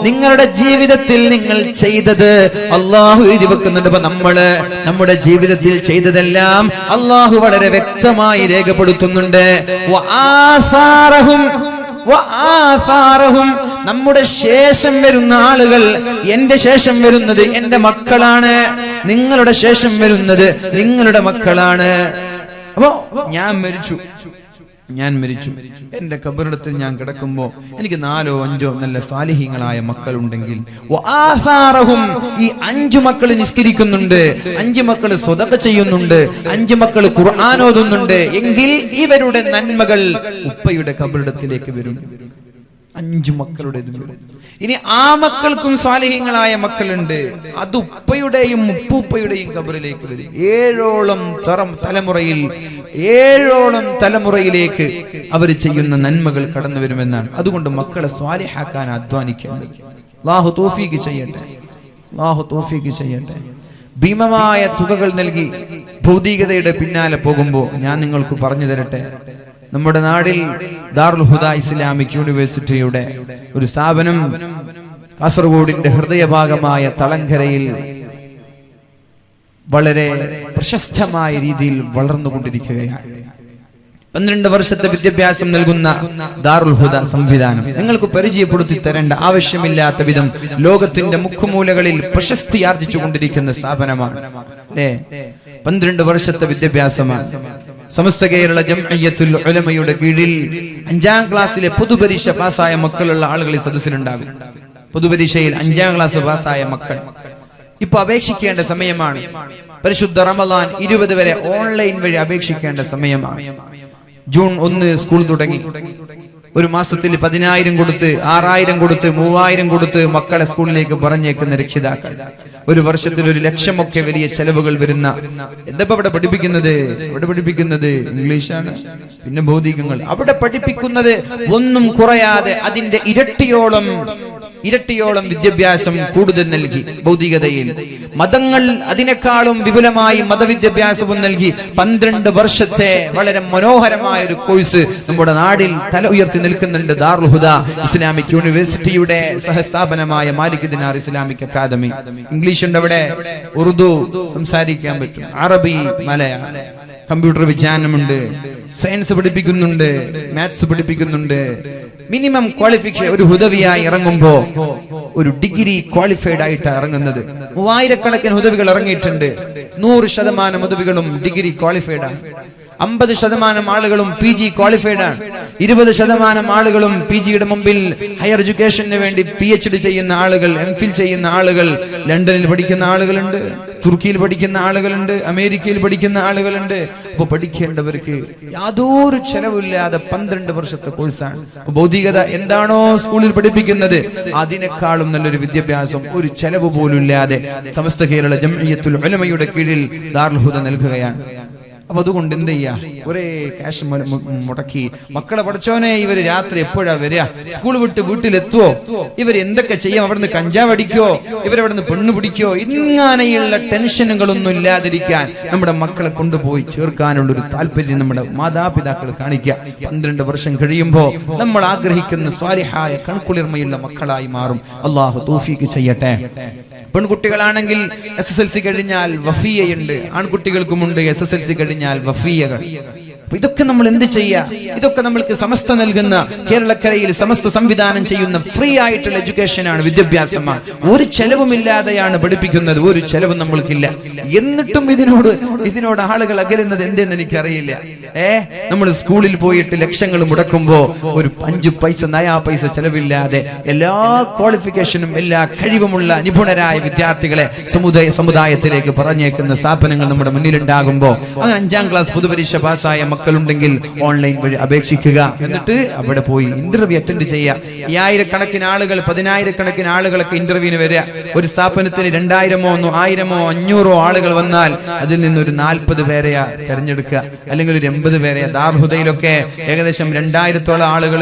നിങ്ങളുടെ ജീവിതത്തിൽ നിങ്ങൾ ചെയ്തത് അള്ളാഹു എഴുതി വെക്കുന്നുണ്ട്. അപ്പൊ നമ്മുടെ ജീവിതത്തിൽ ചെയ്തതെല്ലാം അള്ളാഹു വളരെ വ്യക്തമായി രേഖപ്പെടുത്തുന്നുണ്ട്. നമ്മുടെ ശേഷം വരുന്ന ആളുകൾ, എന്റെ ശേഷം വരുന്നത് എന്റെ മക്കളാണ്, നിങ്ങളുടെ ശേഷം വരുന്നത് നിങ്ങളുടെ മക്കളാണ്. അപ്പോ ഞാൻ മരിച്ചു, എന്റെ ഖബറിടത്തിൽ ഞാൻ കിടക്കുമ്പോ എനിക്ക് 4 or 5 നല്ല സാലിഹീങ്ങളായ മക്കളുണ്ടെങ്കിൽ, ഈ 5 മക്കൾ നിസ്കരിക്കുന്നുണ്ട്, 5 മക്കൾ സ്വതഖ ചെയ്യുന്നുണ്ട്, 5 മക്കൾ ഖുർആൻ ഓതുന്നുണ്ട് എങ്കിൽ ഇവരുടെ നന്മകൾ ഉപ്പയുടെ ഖബറിടത്തിലേക്ക് വരും. 5 മക്കളുടെ. ഇനി ആ മക്കൾക്കും സാലിഹീങ്ങളായ മക്കളുണ്ട്, അത് ഉപ്പയുടെയും ഉപ്പൂപ്പയുടെയും ഖബറിലേക്ക് വരും. 7ഓളം തലമുറയിലേക്ക് അവർ ചെയ്യുന്ന നന്മകൾ കടന്നു വരുമെന്നാണ്. അതുകൊണ്ട് മക്കളെ സ്വാലിഹാക്കാൻ അധ്വാനിക്കേണ്ടത്. അല്ലാഹു തൗഫീഖ് ചെയ്യട്ടെ. ഭീമമായ തുകകൾ നൽകി ഭൗതികതയുടെ പിന്നാലെ പോകുമ്പോൾ ഞാൻ നിങ്ങൾക്ക് പറഞ്ഞു തരട്ടെ. നമ്മുടെ നാട്ടിൽ ദാറുൽ ഹുദ ഇസ്ലാമിക് യൂണിവേഴ്സിറ്റിയുടെ ഒരു സ്ഥാപനം കാസർഗോഡിന്റെ ഹൃദയഭാഗമായ തളങ്കരയിൽ വളരെ പ്രശസ്തമായ രീതിയിൽ വളർന്നുകൊണ്ടിരിക്കുകയാണ്. 12 വർഷത്തെ വിദ്യാഭ്യാസം നൽകുന്ന ദാറുൽ ഹുദ സംവിധാനം നിങ്ങൾക്ക് പരിചയപ്പെടുത്തി തരേണ്ട ആവശ്യമില്ലാത്ത വിധം ലോകത്തിന്റെ മുക്കുമൂലകളിൽ പ്രശസ്തി ആർജിച്ചു കൊണ്ടിരിക്കുന്ന സ്ഥാപനമാണ് അല്ലേ. 12 വർഷത്തെ വിദ്യാഭ്യാസമാണ്. സമസ്ത കേരള ജംഇയ്യത്തുൽ ഉലമയുടെ കീഴിൽ 5ാം ക്ലാസ്സിലെ പൊതുപരീക്ഷ പാസ്സായ മക്കളുള്ള ആളുകൾ ഈ സദസ്സിലുണ്ടാകും. പൊതുപരീക്ഷയിൽ 5ാം ക്ലാസ് പാസ്സായ മക്കൾ ഇപ്പൊ അപേക്ഷിക്കേണ്ട സമയമാണ്. പരിശുദ്ധ റമളാൻ 20 വരെ ഓൺലൈൻ വഴി അപേക്ഷിക്കേണ്ട സമയമാണ്. ജൂൺ 1 സ്കൂൾ തുടങ്ങി. ഒരു മാസത്തിൽ 10,000 കൊടുത്ത്, 6,000 കൊടുത്ത്, 3,000 കൊടുത്ത് മക്കളെ സ്കൂളിലേക്ക് പറഞ്ഞേക്കുന്ന രക്ഷിതാക്കൾ. ഒരു വർഷത്തിൽ 1,00,000 ഒക്കെ വലിയ ചെലവുകൾ വരുന്ന. എന്താ ഇവിടെ പഠിപ്പിക്കുന്നത് ഇംഗ്ലീഷാണ്, പിന്നെ ഭൗതികങ്ങൾ. അവിടെ പഠിപ്പിക്കുന്നത് ഒന്നും കുറയാതെ അതിന്റെ ഇരട്ടിയോളം വിദ്യാഭ്യാസം കൂടുതൽ നൽകി. ഭൗതികതയിൽ മതങ്ങൾ അതിനേക്കാളും വിപുലമായി മതവിദ്യാഭ്യാസവും നൽകി 12 വർഷത്തെ വളരെ മനോഹരമായ ഒരു കോഴ്സ് നമ്മുടെ നാടിൽ തല ഉയർത്തി നിൽക്കുന്നുണ്ട്. ദാറുൽ ഹുദ ഇസ്ലാമിക് യൂണിവേഴ്സിറ്റിയുടെ സഹസ്ഥാപനമായ മാലിക് ദിനാർ ഇസ്ലാമിക് അക്കാദമി. ഇംഗ്ലീഷ് ഉണ്ട് അവിടെ, ഉറുദു സംസാരിക്കാൻ പറ്റും, അറബി, മലയാളം, കമ്പ്യൂട്ടർ വിജ്ഞാനമുണ്ട്, സയൻസ് പഠിപ്പിക്കുന്നുണ്ട്, മാത്സ് പഠിപ്പിക്കുന്നുണ്ട്. മിനിമം ക്വാളിഫിക്കേഷൻ ഒരു ഹുദവിയായി ഇറങ്ങുമ്പോ ഒരു ഡിഗ്രി ക്വാളിഫൈഡ് ആയിട്ട് ഇറങ്ങുന്നത്. 3000 ഹുദവികൾ ഇറങ്ങിയിട്ടുണ്ട്. 100% ഹുദവികളും ഡിഗ്രി ക്വാളിഫൈഡ് ആണ്. 50% ആളുകളും PG ക്വാളിഫൈഡ് ആണ്. 20% ആളുകളും PGയുടെ മുമ്പിൽ ഹയർ എഡ്യൂക്കേഷന് വേണ്ടി PhD ചെയ്യുന്ന ആളുകൾ, MPhil ചെയ്യുന്ന ആളുകൾ, ലണ്ടനിൽ പഠിക്കുന്ന ആളുകളുണ്ട്, തുർക്കിയിൽ പഠിക്കുന്ന ആളുകളുണ്ട്, അമേരിക്കയിൽ പഠിക്കുന്ന ആളുകളുണ്ട്. അപ്പൊ പഠിക്കേണ്ടവർക്ക് യാതൊരു ചെലവില്ലാതെ 12 വർഷത്തെ കോഴ്സാണ്. ഭൗതികത എന്താണോ സ്കൂളിൽ പഠിപ്പിക്കുന്നത് അതിനേക്കാളും നല്ലൊരു വിദ്യാഭ്യാസം ഒരു ചെലവ് പോലും ഇല്ലാതെ സമസ്ത കേരള ജംഇയ്യത്തുൽ ഉലമയുടെ കീഴിൽ ദാറുൽ ഹുദ നൽകുകയാണ്. അപ്പൊ അതുകൊണ്ട് എന്ത് ചെയ്യാ, ഒരേ ക്യാഷ് മുടക്കി മക്കളെ പഠിച്ചോനെ ഇവര് രാത്രി എപ്പോഴാ വരിക, സ്കൂൾ വിട്ട് വീട്ടിലെത്തുവോ, ഇവർ എന്തൊക്കെ ചെയ്യാം, അവിടുന്ന് കഞ്ചാവ് അടിക്കോ, ഇവരവിടുന്ന് പെണ്ണ് പിടിക്കോ, ഇങ്ങനെയുള്ള ടെൻഷനുകളൊന്നും ഇല്ലാതിരിക്കാൻ നമ്മുടെ മക്കളെ കൊണ്ടുപോയി ചേർക്കാനുള്ള ഒരു താല്പര്യം നമ്മുടെ മാതാപിതാക്കൾ കാണിക്കുക. 12 വർഷം കഴിയുമ്പോ നമ്മൾ ആഗ്രഹിക്കുന്ന സ്വാലിഹായ കൺകുളിർമയുള്ള മക്കളായി മാറും. അള്ളാഹു തൗഫീഖ് ചെയ്യട്ടെ. പെൺകുട്ടികളാണെങ്കിൽ SSLC കഴിഞ്ഞാൽ വഫിയയുണ്ട്, ആൺകുട്ടികൾക്കുമുണ്ട് SSLC കഴിഞ്ഞാൽ വഫിയകൾ. ഇതൊക്കെ നമ്മൾ എന്ത് ചെയ്യാ? ഇതൊക്കെ നമ്മൾക്ക് സമസ്ത നൽകുന്ന, കേരളക്കരയിൽ സമസ്ത സംവിധാനം ചെയ്യുന്ന ഫ്രീ ആയിട്ടുള്ള എഡ്യൂക്കേഷനാണ്, വിദ്യാഭ്യാസമാണ്. ഒരു ചെലവുമില്ലാതെയാണ് പഠിപ്പിക്കുന്നത്, ഒരു ചെലവും നമ്മൾക്കില്ല. എന്നിട്ടും ഇതിനോട് ആളുകൾ അകലുന്നത് എന്തെന്ന് എനിക്കറിയില്ല. നമ്മൾ സ്കൂളിൽ പോയിട്ട് ലക്ഷങ്ങൾ മുടക്കുമ്പോ ഒരു 5 പൈസ നയാ പൈസ ചെലവില്ലാതെ എല്ലാ ക്വാളിഫിക്കേഷനും എല്ലാ കഴിവുമുള്ള നിപുണരായ വിദ്യാർത്ഥികളെ സമുദായത്തിലേക്ക് പറഞ്ഞേക്കുന്ന സ്ഥാപനങ്ങൾ നമ്മുടെ മുന്നിലുണ്ടാകുമ്പോ, അങ്ങനെ 5ാം ക്ലാസ് പൊതുപരീക്ഷ പാസ്സായ മക്കളുണ്ടെങ്കിൽ ഓൺലൈൻ വഴി അപേക്ഷിക്കുക. എന്നിട്ട് അവിടെ പോയി ഇന്റർവ്യൂ അറ്റൻഡ് ചെയ്യുക. 5000 ആളുകൾ, 10000 ആളുകളൊക്കെ ഇന്റർവ്യൂവിന് വരിക. ഒരു സ്ഥാപനത്തിന് 2000, 1000, 500 ആളുകൾ വന്നാൽ അതിൽ നിന്നൊരു 40 പേരെ തെരഞ്ഞെടുക്കുക, അല്ലെങ്കിൽ ഒരു 80 പേരെ. ദാറുൽ ഹുദയിലൊക്കെ ഏകദേശം 2000-ഓളം ആളുകൾ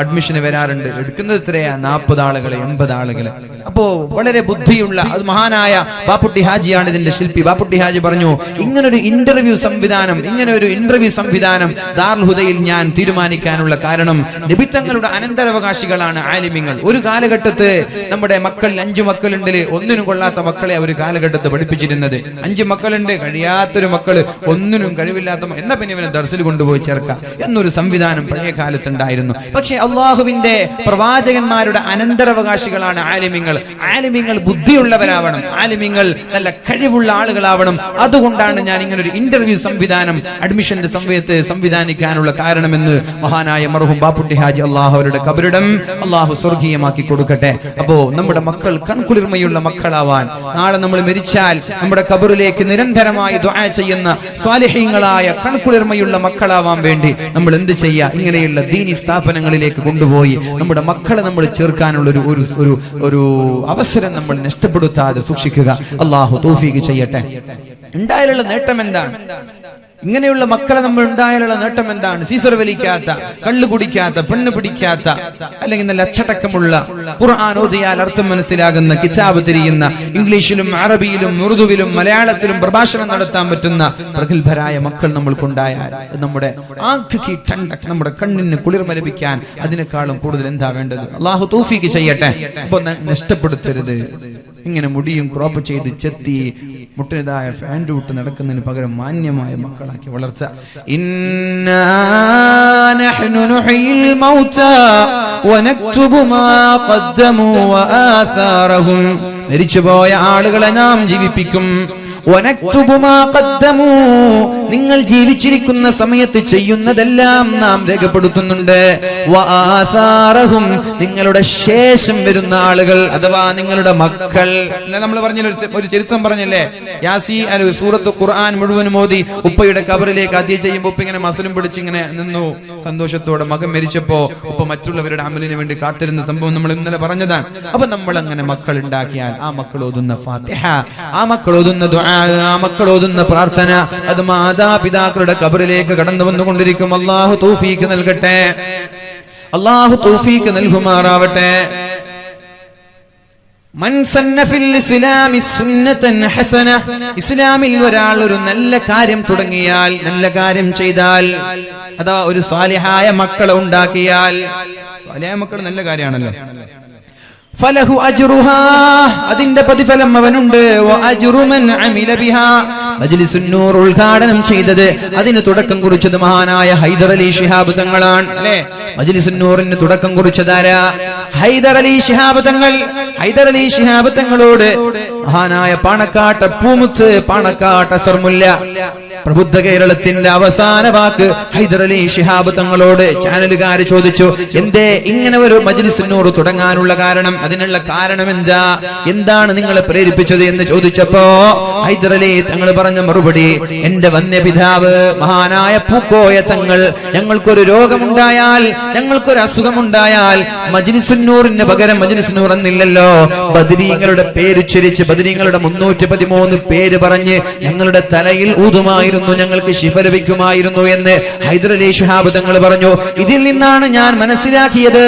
അഡ്മിഷന് വരാറുണ്ട്. എടുക്കുന്നത് എത്രയാ? 40 ആളുകൾ, 80 ആളുകൾ. അപ്പോ വളരെ ബുദ്ധിയുള്ള, അത് മഹാനായ ബാപ്പുട്ടി ഹാജിയാണ് ഇതിന്റെ ശില്പി. ബാപ്പുട്ടി ഹാജി പറഞ്ഞു, ഇങ്ങനൊരു ഇന്റർവ്യൂ സംവിധാനം, ഇങ്ങനെ ഒരു ഇന്റർവ്യൂ ഇന്റർവ്യൂ സംവിധാനം ദാറുൽ ഹുദയിൽ ഞാൻ തീരുമാനിക്കാനുള്ള കാരണം, നബിത്തങ്ങളുടെ അനന്തരാവകാശികളാണ് ആലിമീങ്ങൾ. ഒരു കാലഘട്ടത്ത് നമ്മുടെ മക്കൾ 5 മക്കളുണ്ട്, ഒന്നിനും കൊള്ളാത്ത മക്കളെ അവർ കാലഘട്ടത്ത് പഠിപ്പിച്ചിരുന്നത്. 5 മക്കളുണ്ട്, കഴിയാത്തൊരു മക്കള്, ഒന്നിനും കഴിവില്ലാത്ത, എന്നാ പിന്നെ ഇവനെ ദർസിൽ കൊണ്ടുപോയി ചേർക്കാം എന്നൊരു സംവിധാനം പഴയ കാലത്തുണ്ടായിരുന്നു. പക്ഷേ അള്ളാഹുവിന്റെ പ്രവാചകന്മാരുടെ അനന്തരാവകാശികളാണ് ആലിമീങ്ങൾ. ആലിമീങ്ങൾ ബുദ്ധിയുള്ളവരാവണം, ആലിമീങ്ങൾ നല്ല കഴിവുള്ള ആളുകളാവണം. അതുകൊണ്ടാണ് ഞാൻ ഇങ്ങനെ ഒരു ഇന്റർവ്യൂ സംവിധാനം അഡ്മിഷന്റെ സമയത്ത് സംവിധാനിക്കാനുള്ള കാരണമെന്ന് മഹാനായ മർഹൂം ബാപ്പുട്ടി ഹാജി അള്ളാഹു അവരുടെ കബറിടം അള്ളാഹു സ്വർഗീയമാക്കി കൊടുക്കട്ടെ. അപ്പോ നമ്മുടെ മക്കൾ കൺകുളിർമയുള്ള മക്കളാവാൻ, നാളെ നമ്മൾ മരിച്ചാൽ നമ്മുടെ കബറിലേക്ക് നിരന്തരമായി ദുആ ചെയ്യുന്ന സ്വാലിഹീങ്ങളായ കൺകുളിർമയുള്ള മക്കളാവാൻ വേണ്ടി നമ്മൾ എന്ത് ചെയ്യുക? ഇങ്ങനെയുള്ള ദീനി സ്ഥാപനങ്ങളിലേക്ക് കൊണ്ടുപോയി നമ്മുടെ മക്കളെ നമ്മൾ ചേർക്കാനുള്ള ഒരു അവസരം നമ്മൾ നഷ്ടപ്പെടുത്താതെ സൂക്ഷിക്കുക. അള്ളാഹു തൗഫീഖ് ചെയ്യട്ടെ. ഉണ്ടായാലുള്ള നേട്ടം എന്താണ്? ഇങ്ങനെയുള്ള മക്കളെ നമ്മൾ ഉണ്ടായാലുള്ള നേട്ടം എന്താണ്? സീസർ വലിക്കാത്ത, കള്ളു കുടിക്കാത്ത, പെണ്ണ് പിടിക്കാത്ത, അല്ലെങ്കിൽ നല്ല അച്ചടക്കമുള്ള, ഖുർആൻ ഓതിയാൽ അർത്ഥം മനസ്സിലാകുന്ന, കിതാബ് തിരിയുന്ന, ഇംഗ്ലീഷിലും അറബിയിലും ഉറുദുവിലും മലയാളത്തിലും പ്രഭാഷണം നടത്താൻ പറ്റുന്ന പ്രഗത്ഭരായ മക്കൾ നമ്മൾക്കുണ്ടായാൽ നമ്മുടെ നമ്മുടെ കണ്ണിന് കുളിർമ ലഭിക്കാൻ അതിനേക്കാളും കൂടുതൽ എന്താ വേണ്ടത്? അള്ളാഹു തൗഫീഖ് ചെയ്യട്ടെ. അപ്പൊ നഷ്ടപ്പെടുത്തരുത്. ഇങ്ങനെ മുടിയും ക്രോപ്പ് ചെയ്ത് ചെത്തി മുട്ടിനതായ ഫാൻഡ് വിട്ട് നടക്കുന്നതിന് പകരം മാന്യമായ മക്കളാക്കി വളർത്തുക. ഇന്നാ നഹ്നു നുഹ്യിൽ മൗതാ വനക്തുബു മാ ഖദ്ദമു വആഥാറഹും. മരിച്ചുപോയ ആളുകളെ നാം ജീവിപ്പിക്കും. നിങ്ങൾ ജീവിച്ചിരിക്കുന്ന സമയത്ത് ചെയ്യുന്നതെല്ലാം നാം രേഖപ്പെടുത്തുന്നുണ്ട്. നിങ്ങളുടെ ശേഷം വരുന്ന ആളുകൾ അഥവാ നിങ്ങളുടെ മക്കൾ. നമ്മൾ പറഞ്ഞ ഒരു ചരിത്രം പറഞ്ഞല്ലേ, യാസീൻ സൂറത്ത് ഖുർആൻ മുഴുവൻ മോദി ഉപ്പയുടെ കബറിലേക്ക് ആദ്യം ചെയ്യുമ്പോൾ ഉപ്പ ഇങ്ങനെ മസലും പിടിച്ച് ഇങ്ങനെ നിന്നു സന്തോഷത്തോടെ. മകൻ മരിച്ചപ്പോ ഉപ്പ മറ്റുള്ളവരുടെ അമലിന് വേണ്ടി കാത്തിരുന്ന സംഭവം നമ്മൾ ഇന്നലെ പറഞ്ഞതാണ്. അപ്പൊ നമ്മൾ അങ്ങനെ മക്കൾ ഉണ്ടാക്കിയാൽ ആ മക്കൾ ഓതുന്ന ഫാത്തിഹ, ആ മക്കൾ ഓതുന്ന ദുആ, ആ മക്കൾ ഓതുന്ന പ്രാർത്ഥന, അത് മാതാപിതാക്കളുടെ ഖബറിലേക്ക് കടന്നു വന്നുകൊണ്ടിരിക്കും. അല്ലാഹു തൗഫീഖ് നൽകട്ടെ. അല്ലാഹു തൗഫീഖ് നൽകുമാറാവട്ടെ. മൻ സന്ന ഫിൽ ഇസ്ലാമി സുന്നതൻ ഹസന. ഇസ്ലാമിൽ ഒരാൾ ഒരു നല്ല കാര്യം തുടങ്ങിയാൽ, നല്ല കാര്യം ചെയ്താൽ, അതാ ഒരു സ്വാലിഹായ മക്കളെ ഉണ്ടാക്കിയാൽ, സ്വാലിഹായ മക്കൾ നല്ല കാര്യമാണല്ലോ, ഫലഹു അജ്റുഹാ, അതിന്റെ പ്രതിഫലം അവനുണ്ട്. വഅജ്റു മൻ അമില ബിഹാ. മജ്ലിസുൻ നൂർ ഉദ്ഘാടനം ചെയ്തത്, അതിന് തുടക്കം കുറിച്ചത് മഹാനായ ഹൈദർ അലി ശിഹാബ് തങ്ങളാണ് അല്ലേ? മജ്ലിസുൻ നൂറിന് തുടക്കം കുറിച്ചതാരാ? ഹൈദർ അലി ശിഹാബ് തങ്ങൾ. ഹൈദർ അലി ശിഹാബ് തങ്ങളോട് മഹാനായ പാണക്കാട്ട പൂമുത്ത്, പാണക്കാട്ട സർമുല്ല, പ്രബുദ്ധ കേരളത്തിന്റെ അവസാന വാക്ക് ഹൈദർ അലി ശിഹാബ് തങ്ങളോട് ചാനലുകാർ ചോദിച്ചു, എന്തേ ഇങ്ങനെ ഒരു മജ്ലിസുൻ നൂർ തുടങ്ങാനുള്ള കാരണം? അതിനുള്ള കാരണം എന്താ? എന്താണ് നിങ്ങളെ പ്രേരിപ്പിച്ചത് എന്ന് ചോദിച്ചപ്പോ ഹൈദർ അലി തങ്ങൾ പറഞ്ഞ മറുപടി, എന്റെ വന്യപിതാവ് മഹാനായ പൂക്കോയ തങ്ങൾ, ഞങ്ങൾക്കൊരു രോഗമുണ്ടായാൽ, ഞങ്ങൾക്കൊരു അസുഖമുണ്ടായാൽ മജ്ലിസുൻ നൂറിന് പകരം മജ്ലിസുൻ നൂർ എന്നില്ലല്ലോ, ബദരീങ്ങളുടെ പേര് ഉച്ചരിച്ച് ബദരീങ്ങളുടെ 313 പേര് പറഞ്ഞ് ഞങ്ങളുടെ തലയിൽ ഊതുമായിരുന്നു, ഞങ്ങൾക്ക് ശിഫ ലഭിക്കുമായിരുന്നു എന്ന് ഹൈദർ അലി ശിഹാബ് തങ്ങൾ പറഞ്ഞു. ഇതിൽ നിന്നാണ് ഞാൻ മനസ്സിലാക്കിയത്,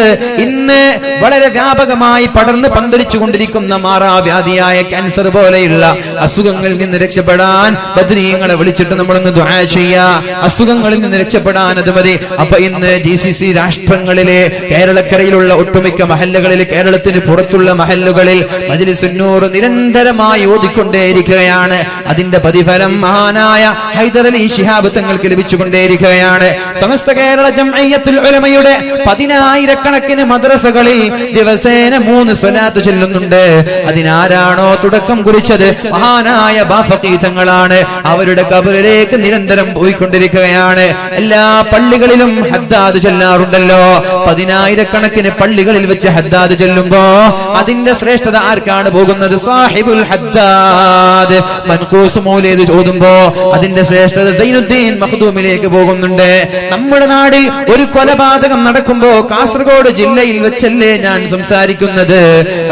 ഇന്ന് വളരെ വ്യാപകമായി പടർന്ന് പന്തലിച്ചു കൊണ്ടിരിക്കുന്ന മാറാവ്യാധിയായ ക്യാൻസർ പോലെയുള്ള അസുഖങ്ങളിൽ നിന്ന് രക്ഷപ്പെടാൻ ബദരീങ്ങളെ വിളിച്ചിട്ട് നമ്മളൊന്ന് ദുആ ചെയ്യാ. അസുഖങ്ങളിൽ നിന്ന് രക്ഷപ്പെടാൻ അത് മതി. അപ്പൊ ഇന്ന് GCC രാഷ്ട്രങ്ങളിലെ കേരളക്കരയിലുള്ള ഒട്ടുമിക്ക മഹല്ലുകളിൽ, കേരളത്തിന് പുറത്തുള്ള മഹല്ലുകളിൽ മജ്ലിസുൻ നൂർ നിരന്തരമായി ഓതിക്കൊണ്ടേയിരിക്കുകയാണ്. അതിന്റെ പ്രതിഫലം മഹാനായ ഹൈദർ അലി ശിഹാബ് തങ്ങൾക്ക് ലഭിച്ചുകൊണ്ടേയിരിക്കുകയാണ്. സമസ്ത കേരള ജംഇയ്യത്തുൽ ഉലമയുടെ 10,000-കണക്കിന് മദ്രസകളിൽ ദിവസേന 3 സ്വലാത്ത് ചൊല്ലുന്നുണ്ട്. അതിനാരാണോ തുടക്കം കുറിച്ചത്? മഹാനായ ബാഫഖി തങ്ങളാണ്. അവരുടെ ഖബറിലേക്ക് നിരന്തരം പോയിക്കൊണ്ടിരിക്കുകയാണ്. എല്ലാ പള്ളികളിലും ഹദ്ദാദ് ചൊല്ലാറുണ്ടല്ലോ. 10,000-കണക്കിന് പള്ളികളിൽ വെച്ച് ഹദ്ദാദ് ചൊല്ലുമ്പോ അതിന്റെ ശ്രേഷ്ഠത ആർക്കാണ് പോകുന്നത്? സാഹിബുൽ ഹദ്ദാദ്. മൻഖൂസ് മൗലിദ് ഓതുമ്പോ അതിന്റെ ശ്രേഷ്ഠത സൈനുദ്ദീൻ മഖ്ദൂമിലേക്ക് പോകുന്നുണ്ട്. നമ്മുടെ നാട്ടിൽ ഒരു കൊലപാതകം നടക്കുമ്പോ കാസർഗോഡ് ജില്ലയിൽ വെച്ചല്ലേ ഞാൻ സംസാരിക്കുന്നത്.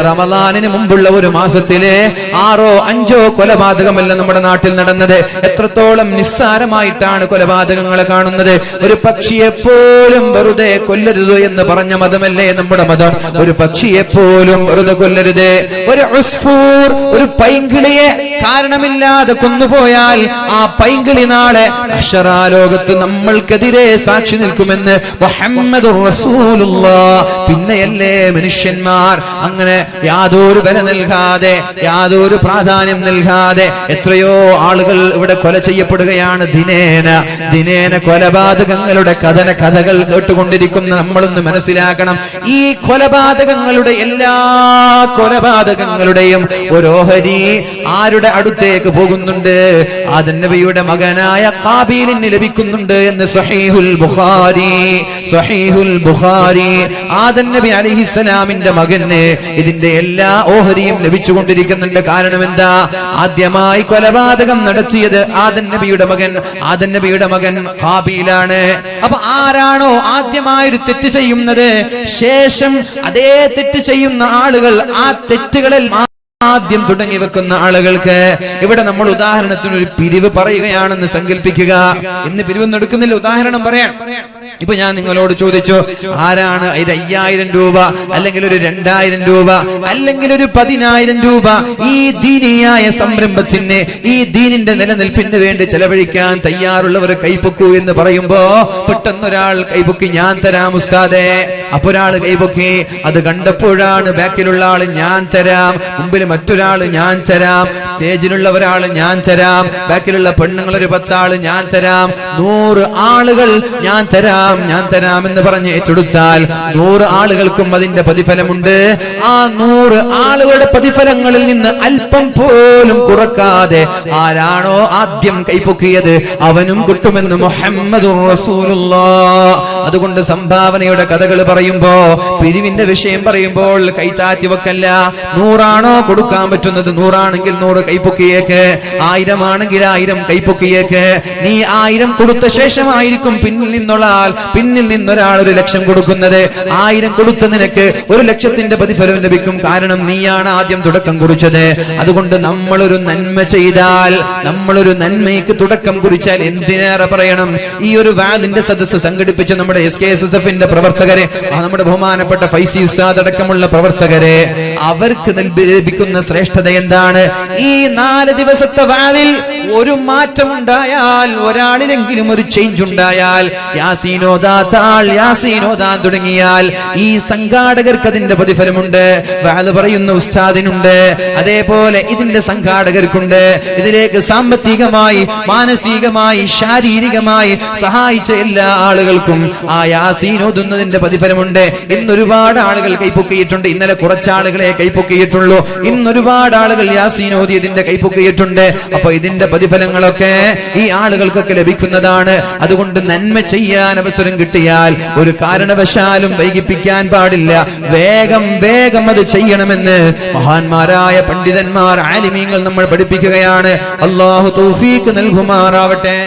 റമദാനിന് മുമ്പുള്ള ഒരു മാസത്തിലെ 6ഓ 5ഓ കൊലപാതകമല്ല നമ്മുടെ നാട്ടിൽ നടന്നത്. എത്രത്തോളം നിസ്സാരമായിട്ടാണ് കൊലപാതകങ്ങളെ കാണുന്നത്. ഒരു പക്ഷിയെ പോലും വെറുതെ കൊല്ലരുത് എന്ന് പറഞ്ഞ മതമല്ലേ നമ്മുടെ മതം? ഒരു പക്ഷിയെ പോലും വെറുതെ കൊല്ലരുത്. ഒരു ഉസ്ഫൂർ, ഒരു പൈങ്കിളിയെ കാരണമില്ലാതെ കൊന്നുപോയാൽ ആ പൈങ്കിളി നാളെ അക്ഷരാലോകത്ത് നമ്മൾക്കെതിരെ സാക്ഷി നിൽക്കുമെന്ന് മുഹമ്മദുർ റസൂലുള്ളാഹ്. പിന്നെയല്ലേ മനുഷ്യന്മാർ അങ്ങനെ യാതൊരു വില നൽകാതെ, യാതൊരു പ്രാധാന്യം നൽകാതെ എത്രയോ ആളുകൾ ഇവിടെ കൊല ചെയ്യപ്പെടുകയാണ്. ദിനേന കൊലപാതകങ്ങളുടെ കഥകൾ കേട്ടുകൊണ്ടിരിക്കുന്ന നമ്മളൊന്ന് മനസ്സിലാക്കണം. ഈ കൊലപാതകങ്ങളുടെ എല്ലാ കൊലപാതകങ്ങളുടെയും ഒരു ഓഹരി ആരുടെ അടുത്തേക്ക് പോകുന്നുണ്ട്? ആദം നബിയുടെ മകനായ ഖാബീലിന് ലഭിക്കുന്നുണ്ട് എന്ന് സഹീഹുൽ ബുഖാരി. ആദം നബി അലൈഹിസ്സലാമിന്റെ മകന് ഇതിന്റെ എല്ലാ ഓഹരിയും ലഭിച്ചുകൊണ്ടിരിക്കുന്നുണ്ട്. കാരണം എന്താ? ആദ്യമായി കൊലപാതകം നടത്തിയത് ആദം നബിയുടെ മകൻ ഖാബീലാണ്. അപ്പൊ ആരാണോ ആദ്യമായൊരു തെറ്റ് ചെയ്യുന്നത്, ശേഷം അതേ തെറ്റ് ചെയ്യുന്ന ആളുകൾ ആ തെറ്റുകളിൽ ആദ്യം തുടങ്ങി വെക്കുന്ന ആളുകൾക്ക്, ഇവിടെ നമ്മൾ ഉദാഹരണത്തിന് ഒരു പിരിവ് പറയുകയാണെന്ന് സങ്കല്പിക്കുക. ഇന്ന് പിരിവൊന്നും എടുക്കുന്നില്ല, ഉദാഹരണം പറയാൻ. ഇപ്പൊ ഞാൻ നിങ്ങളോട് ചോദിച്ചു, ആരാണ് 5000 രൂപ അല്ലെങ്കിൽ ഒരു 2000 രൂപ അല്ലെങ്കിൽ ഒരു 10000 രൂപ ഈ ദീനിയായ സംരംഭത്തിന്, ഈ ദീനിന്റെ നിലനിൽപ്പിന് വേണ്ടി ചെലവഴിക്കാൻ തയ്യാറുള്ളവർ കൈപ്പൊക്കൂ എന്ന് പറയുമ്പോ പെട്ടെന്നൊരാൾ കൈപ്പൊക്കി, ഞാൻ തരാം ഉസ്താദേ. അപ്പൊ ഒരാൾ കൈപ്പൊക്കി. അത് കണ്ടപ്പോഴാണ് ബാക്കിലുള്ള ആള് ഞാൻ തരാം, മുമ്പിൽ മറ്റൊരാള് ഞാൻ തരാം, സ്റ്റേജിലുള്ള ഒരാള് ഞാൻ തരാം, ബാക്കിലുള്ള പെണ്ണുങ്ങൾ ഒരു 10 ആള് ഞാൻ തരാം, 100 ആളുകൾ ഞാൻ തരാം എന്ന് പറഞ്ഞ് ഏറ്റെടുത്താൽ 100 ആളുകൾക്കും അതിന്റെ പ്രതിഫലമുണ്ട്. ആ 100 ആളുകളുടെ പ്രതിഫലങ്ങളിൽ നിന്ന് അല്പം പോലും കുറക്കാതെ ആരാണോ ആദ്യം കൈപ്പൊക്കിയത് അവനും കിട്ടുമെന്ന് മുഹമ്മദുർ റസൂലുള്ളാഹ്. അതുകൊണ്ട് സംഭാവനയുടെ കഥകൾ പറയുമ്പോ, പിരിവിന്റെ വിഷയം പറയുമ്പോൾ കൈതാത്തി വെക്കല്ല. 100 ആണോ കൊടുക്കാൻ പറ്റുന്നത്? 100 ആണെങ്കിൽ 100 കൈപ്പൊക്കിയേക്ക്. 1000 ആണെങ്കിൽ 1000 കൈപ്പൊക്കിയേക്ക്. നീ 1000 കൊടുത്ത ശേഷമായിരിക്കും പിന്നിൽ നിന്നൊരാൾ 1,00,000 കൊടുക്കുന്നത്. 1000 കൊടുത്ത നിനക്ക് 1,00,000ന്റെ പ്രതിഫലം ലഭിക്കും. കാരണം നീയാണ് ആദ്യം തുടക്കം കുറിച്ചത്. അതുകൊണ്ട് നമ്മളൊരു നന്മ ചെയ്താൽ, നമ്മളൊരു നന്മയ്ക്ക് തുടക്കം കുറിച്ചാൽ എന്തിനേറെ പറയണം. ഈ ഒരു വാദിന്റെ സദസ്സ് സംഘടിപ്പിച്ച നമ്മുടെ SKSSFന്റെ പ്രവർത്തകരെ, നമ്മുടെ ബഹുമാനപ്പെട്ട ഫൈസി ഉസ്താദ് അടക്കമുള്ള പ്രവർത്തകരെ, അവർക്ക് ലഭിക്കുന്ന ശ്രേഷ്ഠത എന്താണ്? ഈ 4 ദിവസത്തെ വാദിൽ ഒരു മാറ്റം ഉണ്ടായാൽ, ഒരാളിലെങ്കിലും ഒരു ചേഞ്ച് ഉണ്ടായാൽ, യാസീനോദാൻ തുടങ്ങിയാൽ ഈ സംഘാടകർക്ക് അതിന്റെ പ്രതിഫലമുണ്ട്. വാദ് പറയുന്ന ഉസ്താദിനുണ്ട്, അതേപോലെ ഇതിന്റെ സംഘാടകർക്കുണ്ട്. ഇതിലേക്ക് സാമ്പത്തികമായി, മാനസികമായി, ശാരീരികമായി സഹായിച്ച എല്ലാ ആളുകൾക്കും ആ യാസീൻ ഓതുന്നതിന്റെ പ്രതിഫലമുണ്ട്. ഇന്ന് ഒരുപാട് ആളുകൾ കൈപ്പൊക്കിയിട്ടുണ്ട്. ഇന്നലെ കുറച്ചാളുകളെ കൈപ്പൊക്കിയിട്ടുള്ളൂ. ഇന്ന് ഒരുപാട് ആളുകൾ യാസീൻ ഓതിയതിന്റെ കൈപ്പൊക്കിയിട്ടുണ്ട്. അപ്പൊ ഇതിന്റെ പ്രതിഫലങ്ങളൊക്കെ ഈ ആളുകൾക്കൊക്കെ ലഭിക്കുന്നതാണ്. അതുകൊണ്ട് നന്മ ചെയ്യാൻ അവസരം കിട്ടിയാൽ ഒരു കാരണവശാലും വൈകിപ്പിക്കാൻ പാടില്ല. വേഗം അത് ചെയ്യണമെന്ന് മഹാന്മാരായ പണ്ഡിതന്മാർ, ആലിമീങ്ങൾ നമ്മൾ പഠിപ്പിക്കുകയാണ്. അല്ലാഹു തൗഫീഖ് നൽകുമാറാവട്ടെ.